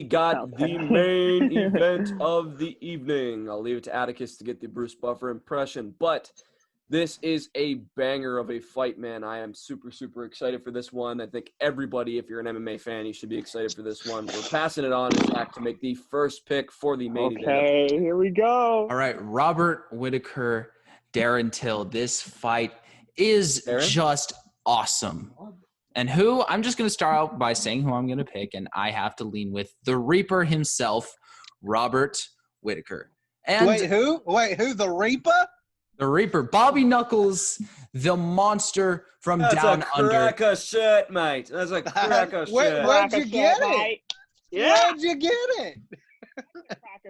got the main event of the evening. I'll leave it to Atticus to get the Bruce Buffer impression, but this is a banger of a fight, man. I am super, super excited for this one. I think everybody, if you're an MMA fan, you should be excited for this one. We're passing it on to Jack to make the first pick for the main event. Okay, here we go. All right, Robert Whittaker, Darren Till. This fight is just awesome. And I'm just going to start out by saying who I'm going to pick, and I have to lean with the Reaper himself, Robert Whittaker. And Wait, who? The Reaper? The Reaper. Bobby Knuckles, the monster from down under. That's a crack of shit, mate. That's a crack of shit. Where'd you get it? Yeah. Where'd you get it?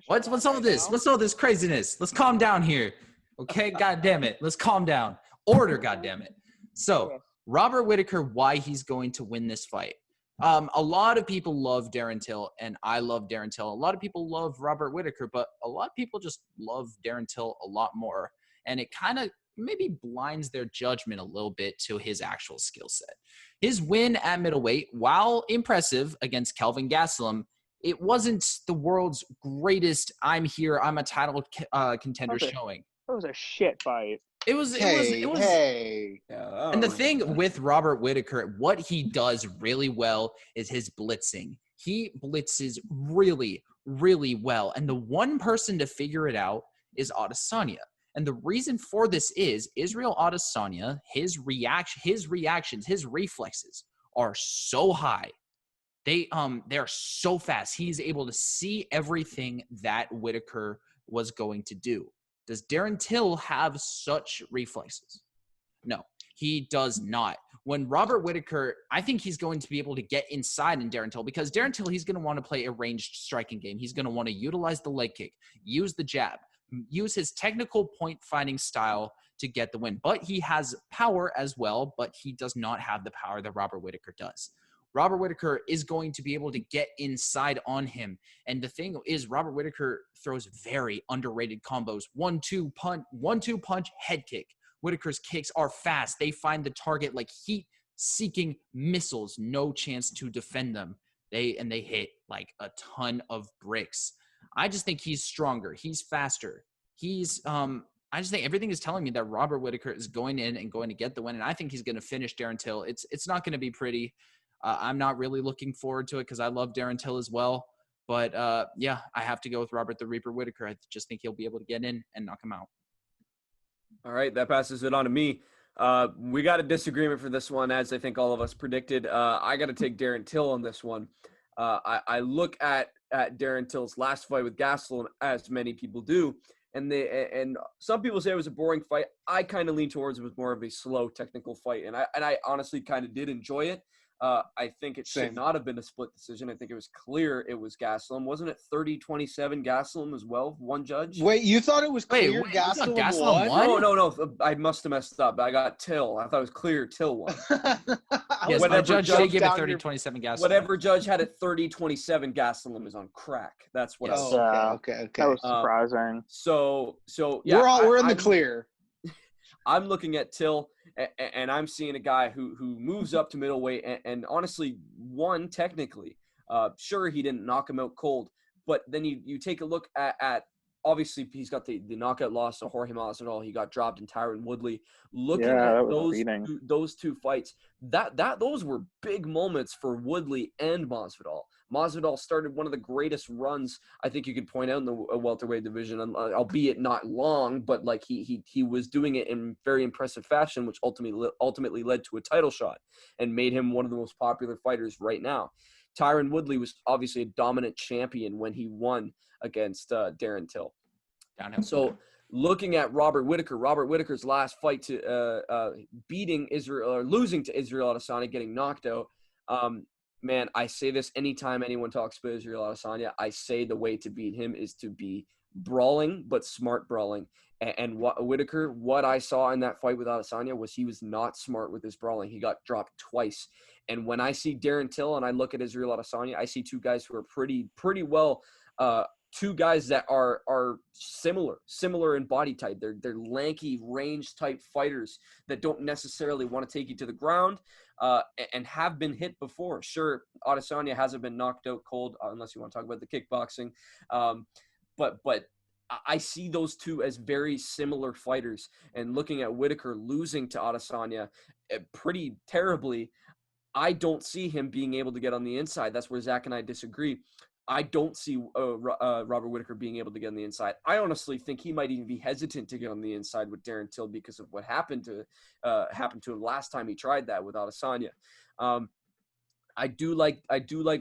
What's all this? What's all this craziness? Let's calm down here. Okay, God damn it. Let's calm down. Order, God damn it. So, Robert Whittaker, why he's going to win this fight. A lot of people love Darren Till, and I love Darren Till. A lot of people love Robert Whittaker, but a lot of people just love Darren Till a lot more. And it kind of maybe blinds their judgment a little bit to his actual skill set. His win at middleweight, while impressive against Kelvin Gastelum, it wasn't the world's greatest, I'm a title contender showing. It was a shit fight. It was. Yeah, and the thing with Robert Whittaker, what he does really well is his blitzing. He blitzes really, really well. And the one person to figure it out is Adesanya. And the reason for this is Israel Adesanya, his reactions, his reflexes are so high. They're so fast. He's able to see everything that Whittaker was going to do. Does Darren Till have such reflexes? No, he does not. When Robert Whittaker, I think he's going to be able to get inside in Darren Till, because Darren Till, he's going to want to play a ranged striking game. He's going to want to utilize the leg kick, use the jab, use his technical point-finding style to get the win. But he has power as well, but he does not have the power that Robert Whittaker does. Robert Whittaker is going to be able to get inside on him. And the thing is, Robert Whittaker throws very underrated combos. 1-2 punch, head kick. Whittaker's kicks are fast. They find the target like heat-seeking missiles. No chance to defend them. They hit like a ton of bricks. I just think he's stronger. He's faster. I just think everything is telling me that Robert Whittaker is going in and going to get the win. And I think he's going to finish Darren Till. It's not going to be pretty. I'm not really looking forward to it because I love Darren Till as well. But, yeah, I have to go with Robert the Reaper Whittaker. I just think he'll be able to get in and knock him out. All right, that passes it on to me. We got a disagreement for this one, as I think all of us predicted. I got to take Darren Till on this one. I look at Darren Till's last fight with Gastelum, as many people do, and some people say it was a boring fight. I kind of lean towards it was more of a slow technical fight, and I honestly kind of did enjoy it. I think it should not have been a split decision. I think it was clear it was Gastelum. Wasn't it 30-27 Gastelum as well, one judge? Wait, you thought it was clear Gastelum won? No. I must have messed up. I got Till. I thought it was clear Till won. Yes, the judge did give it 30-27 Gastelum. Whatever judge had it 30-27 Gastelum is on crack. That's what I said. Okay. That was surprising. So yeah. We're in the clear. I'm looking at Till, and I'm seeing a guy who moves up to middleweight and honestly won technically. Sure, he didn't knock him out cold, but then you take a look at obviously he's got the knockout loss to Jorge Masvidal. He got dropped in Tyron Woodley. Looking at those two fights, those were big moments for Woodley and Masvidal. Masvidal started one of the greatest runs I think you could point out in the welterweight division, albeit not long, but like he was doing it in very impressive fashion, which ultimately led to a title shot and made him one of the most popular fighters right now. Tyron Woodley was obviously a dominant champion when he won against Darren Till. So looking at Robert Whittaker's last fight to beating Israel or losing to Israel Adesanya, getting knocked out. Man, I say this anytime anyone talks about Israel Adesanya. I say the way to beat him is to be brawling, but smart brawling. And Whittaker, what I saw in that fight with Adesanya was he was not smart with his brawling. He got dropped twice. And when I see Darren Till and I look at Israel Adesanya, I see two guys who are pretty well two guys that are similar in body type. They're lanky, range type fighters that don't necessarily want to take you to the ground, and have been hit before. Sure, Adesanya hasn't been knocked out cold, unless you want to talk about the kickboxing, but I see those two as very similar fighters. And looking at Whittaker losing to Adesanya pretty terribly, I don't see him being able to get on the inside. That's where Zach and I disagree. I don't see Robert Whittaker being able to get on the inside. I honestly think he might even be hesitant to get on the inside with Darren Till because of what happened to him last time he tried that with Adesanya. I do like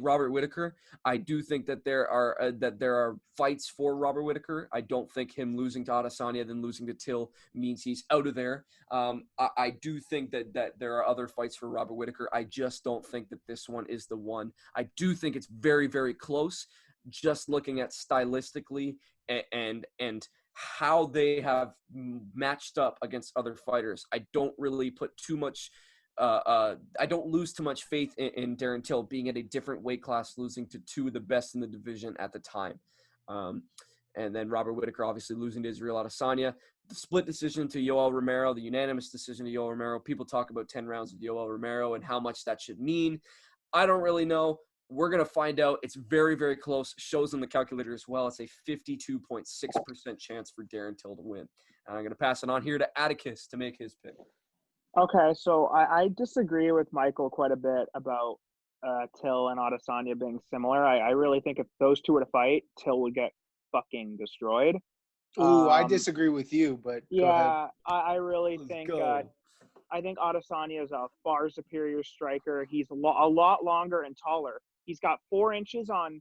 Robert Whittaker. I do think that there are fights for Robert Whittaker. I don't think him losing to Adesanya then losing to Till means he's out of there. I do think that there are other fights for Robert Whittaker. I just don't think that this one is the one. I do think it's very, very close. Just looking at stylistically and how they have matched up against other fighters, I don't really put too much. I don't lose too much faith in Darren Till being at a different weight class, losing to two of the best in the division at the time. And then Robert Whittaker obviously losing to Israel Adesanya. The split decision to Yoel Romero, the unanimous decision to Yoel Romero. People talk about 10 rounds with Yoel Romero and how much that should mean. I don't really know. We're going to find out. It's very, very close. Shows on the calculator as well. It's a 52.6% chance for Darren Till to win. And I'm going to pass it on here to Atticus to make his pick. Okay, so I disagree with Michael quite a bit about Till and Adesanya being similar. I really think if those two were to fight, Till would get fucking destroyed. Ooh, I disagree with you, but go ahead. I really think I think Adesanya is a far superior striker. He's a lot longer and taller. He's got 4 inches on.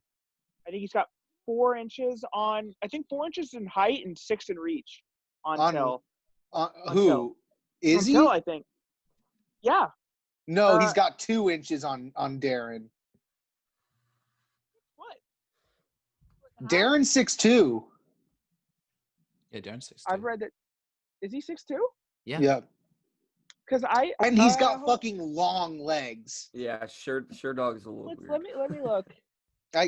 I think he's got 4 inches on. I think 4 inches in height and 6 in reach on Till. Who? Till. Is he? Till, I think. Yeah. No, he's got 2 inches on Darren. What? Darren's 6'2". Yeah, Darren's 6'2". I've read that. Is he 6'2"? Yeah. Yeah. Because and he's got fucking long legs. Yeah, sure dog's a little weird. Let me look.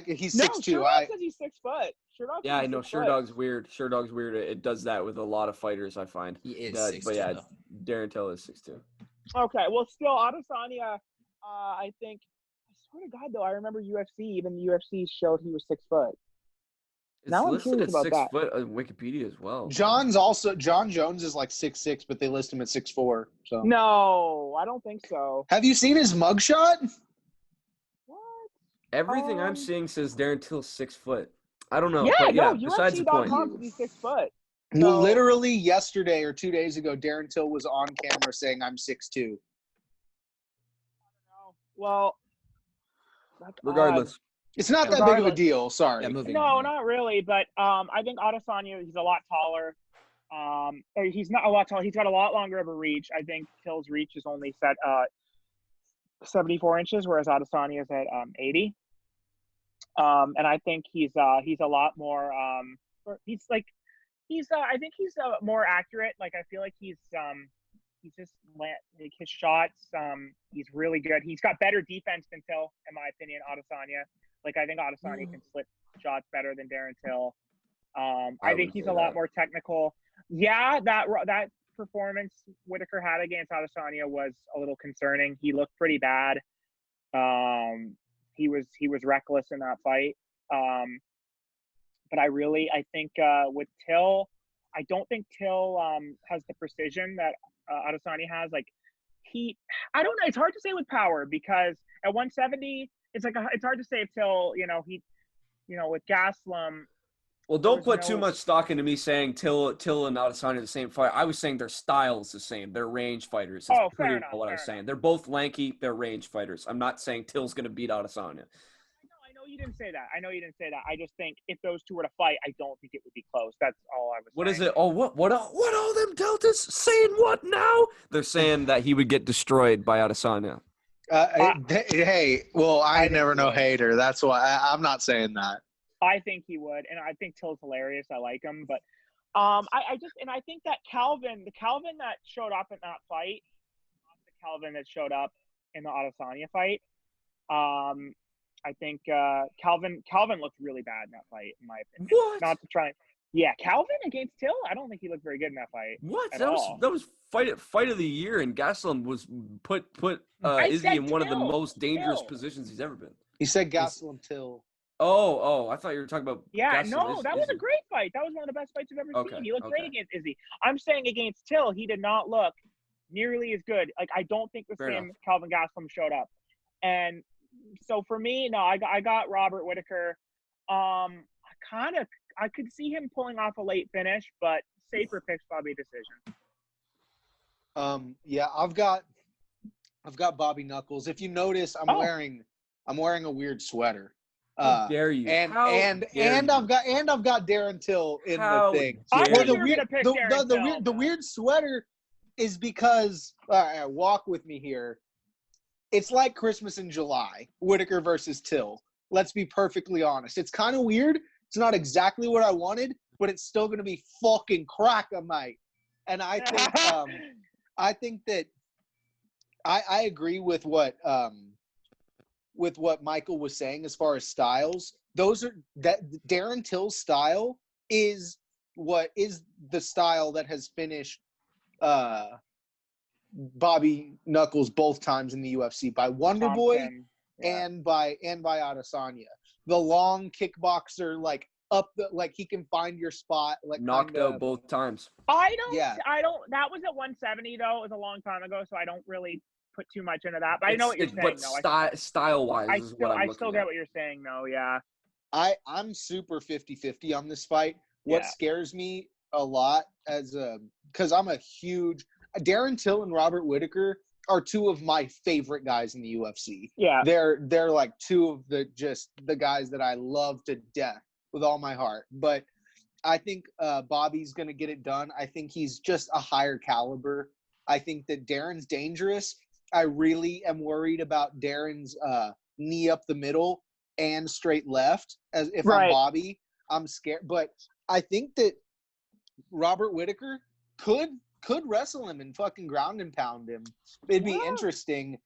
He's 6'2". Sure Dog says he's 6 foot. Yeah, I know. Sure dog's weird. Sure dog's weird. It does that with a lot of fighters, I find. He is 6'2", but yeah, though. Darren Till is 6'2". Okay, well, still Adesanya. I think. I swear to God, though, I remember UFC. Even the UFC showed he was 6 foot. It's now I'm listed curious at about 6 that. foot on Wikipedia as well. John Jones is like 6'6", but they list him at 6'4". So no, I don't think so. have you seen his mugshot? What? Everything I'm seeing says Darren Till's 6 foot. I don't know. Yeah, but no, besides the point. UFC.com says he's 6 foot. Well, So- literally yesterday or 2 days ago, Darren Till was on camera saying I'm 6'2". Well, that's Regardless. It's not that big of a deal. Sorry. Yeah, moving No, on. not really. But I think Adesanya, he's a lot taller. Or he's not a lot taller. He's got a lot longer of a reach. I think Till's reach is only set 74 inches, whereas Adesanya is at 80. And I think he's a lot more. I think he's more accurate. Like I feel like he's just like his shots. He's really good. He's got better defense than Till, in my opinion. Adesanya. Like I think Adesanya can slip shots better than Darren Till. I think he's a lot more technical. Yeah, that performance Whittaker had against Adesanya was a little concerning. He looked pretty bad. He was reckless in that fight. But I think with Till, I don't think Till has the precision that Adesanya has. Like I don't know. It's hard to say with power because at 170, it's hard to say if Till, with Gaslam. Well, don't put too much stock into me saying Till and Adesanya are the same fight. I was saying their style is the same. They're range fighters. That's fair enough. What I was saying. They're both lanky. They're range fighters. I'm not saying Till's going to beat Adesanya. I know you didn't say that. I just think if those two were to fight, I don't think it would be close. That's all I was saying. What is it? Oh, what all them Deltas saying what now? They're saying that he would get destroyed by Adesanya. Hey, well, I never know hater. That's why I'm not saying that. I think he would, and I think Till's hilarious. I like him, but I think that the Calvin that showed up in that fight, not the Calvin that showed up in the Adesanya fight. I think Calvin looked really bad in that fight, in my opinion. What? Not to try. Yeah, Calvin against Till. I don't think he looked very good in that fight. What? At That all. was fight of the year, and Gastelum was put I Izzy said in one of the Till. most dangerous Till. positions he's ever been. He said Gastelum Till. Oh, I thought you were talking about. Yeah, Gastelum, no, that was a Izzy. great fight. That was one of the best fights I've ever Okay, seen. He looked great okay. against Izzy. I'm saying against Till, he did not look nearly as good. Like, I don't think the Fair same enough. Calvin Gastelum showed up. And so for me, no, I got Robert Whittaker. I could see him pulling off a late finish, but safer pick's probably a decision. Yeah, I've got Bobby Knuckles. If you notice, I'm wearing a weird sweater. How dare you? And I've got Darren Till in How the thing. I dare thought you. you were gonna pick Darren Till. The weird sweater is because walk with me here. It's like Christmas in July, Whittaker versus Till. Let's be perfectly honest. It's kind of weird. It's not exactly what I wanted, but it's still going to be fucking crack-a-mite. And I think that I agree with what Michael was saying as far as styles. Darren Till's style is what is the style that has finished Bobby Knuckles both times in the UFC, by Wonder Boy and by Adesanya. The long kickboxer, like he can find your spot, like knocked out both times. I don't. That was at 170 though. It was a long time ago, so I don't really put too much into that. But I know what you're saying. But style-wise is what I'm looking I still at. get what you're saying, though. Yeah. I'm super 50-50 on this fight. What scares me a lot because I'm a huge Darren Till and Robert Whittaker are two of my favorite guys in the UFC. Yeah. They're like two of the guys that I love to death with all my heart. But I think Bobby's going to get it done. I think he's just a higher caliber. I think that Darren's dangerous. I really am worried about Darren's knee up the middle and straight left. As if I'm Bobby, I'm scared. But I think that Robert Whittaker could wrestle him and fucking ground and pound him. It'd be interesting.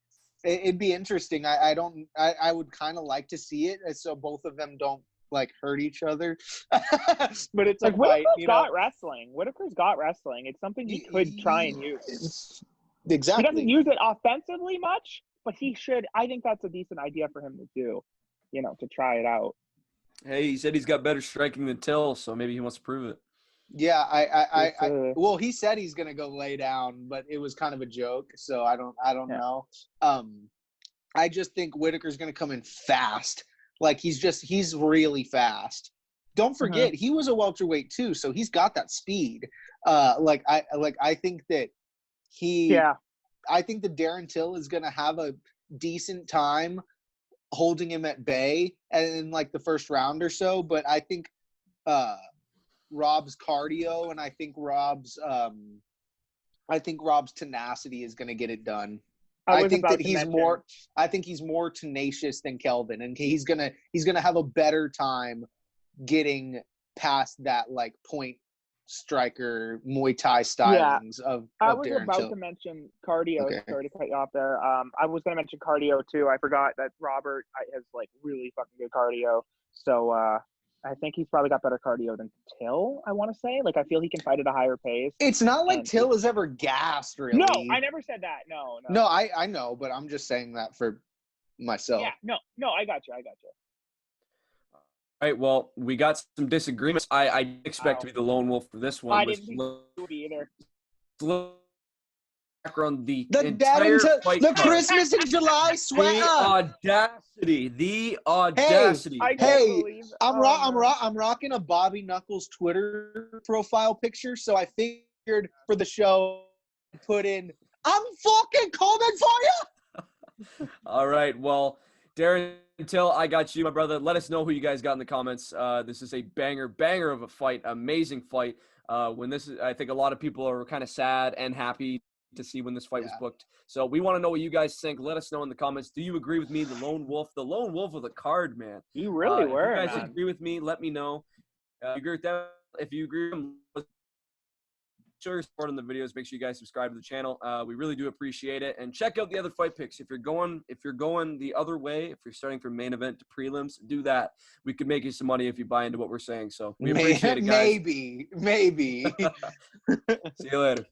It'd be interesting. I would kind of like to see it, so both of them don't like hurt each other. But it's like Whittaker's got wrestling. Whittaker's got wrestling. It's something he could try and use. Exactly. He doesn't use it offensively much, but he should. I think that's a decent idea for him to do. To try it out. Hey, he said he's got better striking than Till, so maybe he wants to prove it. Yeah, well, he said he's gonna go lay down, but it was kind of a joke, so I don't know. I just think Whittaker's gonna come in fast. Like he's really fast. Don't forget, he was a welterweight too, so he's got that speed. I think that I think that Darren Till is gonna have a decent time holding him at bay in like the first round or so, but I think Rob's cardio and I think Rob's tenacity is going to get it done. I think he's more tenacious than Kelvin, and he's going to have a better time getting past that like point striker Muay Thai stylings of I was Darren about Till. to mention cardio. Okay. Sorry to cut you off there. I was going to mention cardio too. I forgot that Robert has like really fucking good cardio. So I think he's probably got better cardio than Till, I want to say. Like, I feel he can fight at a higher pace. It's not like Till is ever gassed, really. No, I never said that. No. No, I know, but I'm just saying that for myself. Yeah, no, I got you. All right, well, we got some disagreements. I expect to be the lone wolf for this one. I didn't think you would either. Background the Christmas in July sweater. The audacity. I'm rocking a Bobby Knuckles Twitter profile picture, so I figured for the show, put in, I'm fucking coming for you. All right, well, Darren Till, I got you, my brother. Let us know who you guys got in the comments. This is a banger of a fight, amazing fight. I think a lot of people are kind of sad and happy to see when this fight was booked. So we want to know what you guys think. Let us know in the comments. Do you agree with me? The lone wolf of the card, man. You really were. If you guys agree with me, let me know. If you agree with them, show your support on the videos. Make sure you guys subscribe to the channel. We really do appreciate it. And check out the other fight picks. If you're going the other way, if you're starting from main event to prelims, do that. We could make you some money if you buy into what we're saying. So we appreciate it, guys. Maybe. See you later.